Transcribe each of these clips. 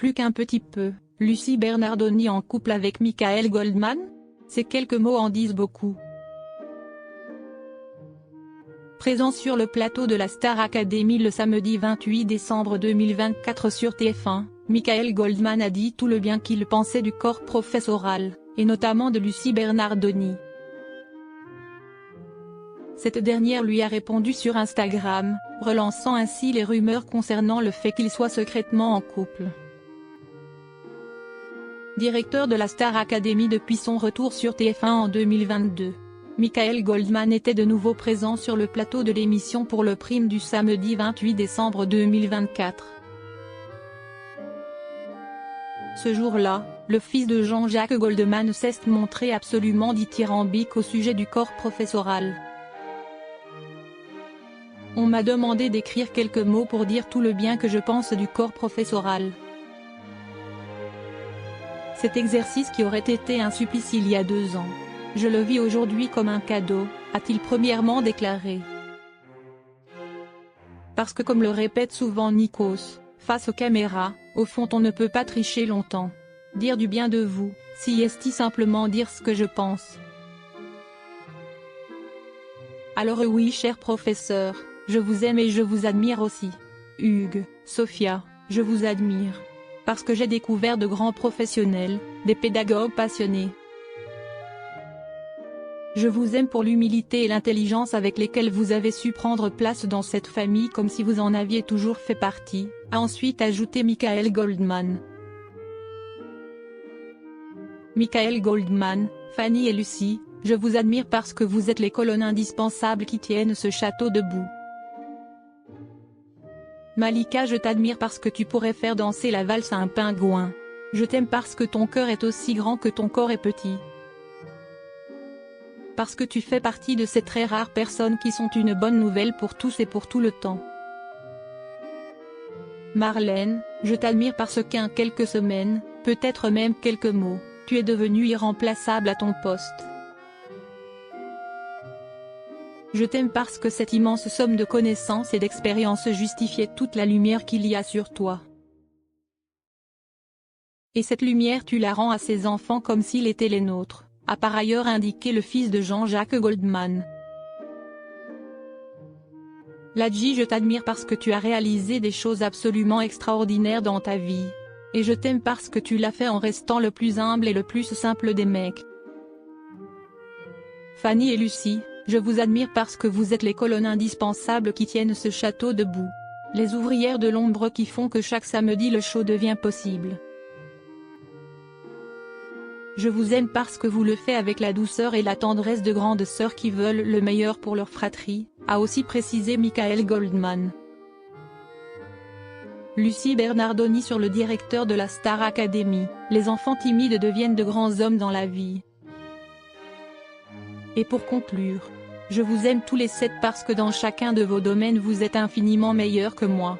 plus qu'un petit peu, Lucie Bernardoni en couple avec Michael Goldman? Ces quelques mots en disent beaucoup. Présent sur le plateau de la Star Academy le samedi 28 décembre 2024 sur TF1, Michael Goldman a dit tout le bien qu'il pensait du corps professoral, et notamment de Lucie Bernardoni. Cette dernière lui a répondu sur Instagram, relançant ainsi les rumeurs concernant le fait qu'il soit secrètement en couple. Directeur de la Star Academy depuis son retour sur TF1 en 2022, Michael Goldman était de nouveau présent sur le plateau de l'émission pour le prime du samedi 28 décembre 2024. Ce jour-là, le fils de Jean-Jacques Goldman s'est montré absolument dithyrambique au sujet du corps professoral. On m'a demandé d'écrire quelques mots pour dire tout le bien que je pense du corps professoral. Cet exercice qui aurait été un supplice il y a 2 ans. Je le vis aujourd'hui comme un cadeau, a-t-il premièrement déclaré. Parce que comme le répète souvent Nikos, face aux caméras, au fond on ne peut pas tricher longtemps. Dire du bien de vous, si est-il simplement dire ce que je pense. Alors oui cher professeur, je vous aime et je vous admire aussi. Hugues, Sophia, je vous admire. Parce que j'ai découvert de grands professionnels, des pédagogues passionnés. Je vous aime pour l'humilité et l'intelligence avec lesquelles vous avez su prendre place dans cette famille comme si vous en aviez toujours fait partie, a ensuite ajouté Michael Goldman. Michael Goldman, Fanny et Lucie, je vous admire parce que vous êtes les colonnes indispensables qui tiennent ce château debout. Malika, je t'admire parce que tu pourrais faire danser la valse à un pingouin. Je t'aime parce que ton cœur est aussi grand que ton corps est petit. Parce que tu fais partie de ces très rares personnes qui sont une bonne nouvelle pour tous et pour tout le temps. Marlène, je t'admire parce qu'en quelques semaines, peut-être même quelques mots, tu es devenue irremplaçable à ton poste. Je t'aime parce que cette immense somme de connaissances et d'expérience justifiait toute la lumière qu'il y a sur toi. Et cette lumière tu la rends à ces enfants comme s'ils étaient les nôtres, a par ailleurs indiqué le fils de Jean-Jacques Goldman. Ladji, je t'admire parce que tu as réalisé des choses absolument extraordinaires dans ta vie. Et je t'aime parce que tu l'as fait en restant le plus humble et le plus simple des mecs. Fanny et Lucie, je vous admire parce que vous êtes les colonnes indispensables qui tiennent ce château debout. Les ouvrières de l'ombre qui font que chaque samedi le show devient possible. Je vous aime parce que vous le faites avec la douceur et la tendresse de grandes sœurs qui veulent le meilleur pour leur fratrie, a aussi précisé Michael Goldman. Lucie Bernardoni sur le directeur de la Star Academy, les enfants timides deviennent de grands hommes dans la vie. Et pour conclure, je vous aime tous les 7 parce que dans chacun de vos domaines vous êtes infiniment meilleurs que moi.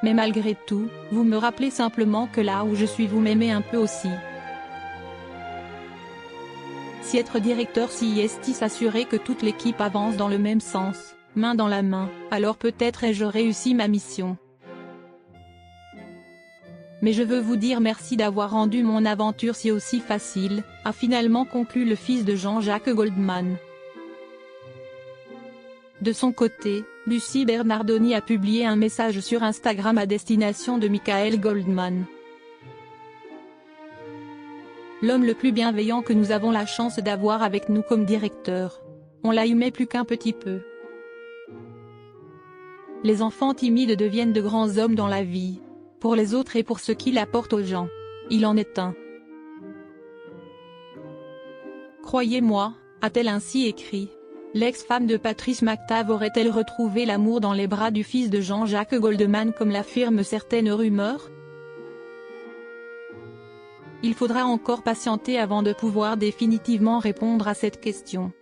Mais malgré tout, vous me rappelez simplement que là où je suis vous m'aimez un peu aussi. Si être directeur si est s'assurer que toute l'équipe avance dans le même sens, main dans la main, alors peut-être ai-je réussi ma mission. Mais je veux vous dire merci d'avoir rendu mon aventure si aussi facile, a finalement conclu le fils de Jean-Jacques Goldman. De son côté, Lucie Bernardoni a publié un message sur Instagram à destination de Michael Goldman. L'homme le plus bienveillant que nous avons la chance d'avoir avec nous comme directeur. On l'a aimé plus qu'un petit peu. Les enfants timides deviennent de grands hommes dans la vie. Pour les autres et pour ce qu'il apporte aux gens. Il en est un. Croyez-moi, a-t-elle ainsi écrit. L'ex-femme de Patrice McTav aurait-elle retrouvé l'amour dans les bras du fils de Jean-Jacques Goldman comme l'affirment certaines rumeurs? Il faudra encore patienter avant de pouvoir définitivement répondre à cette question.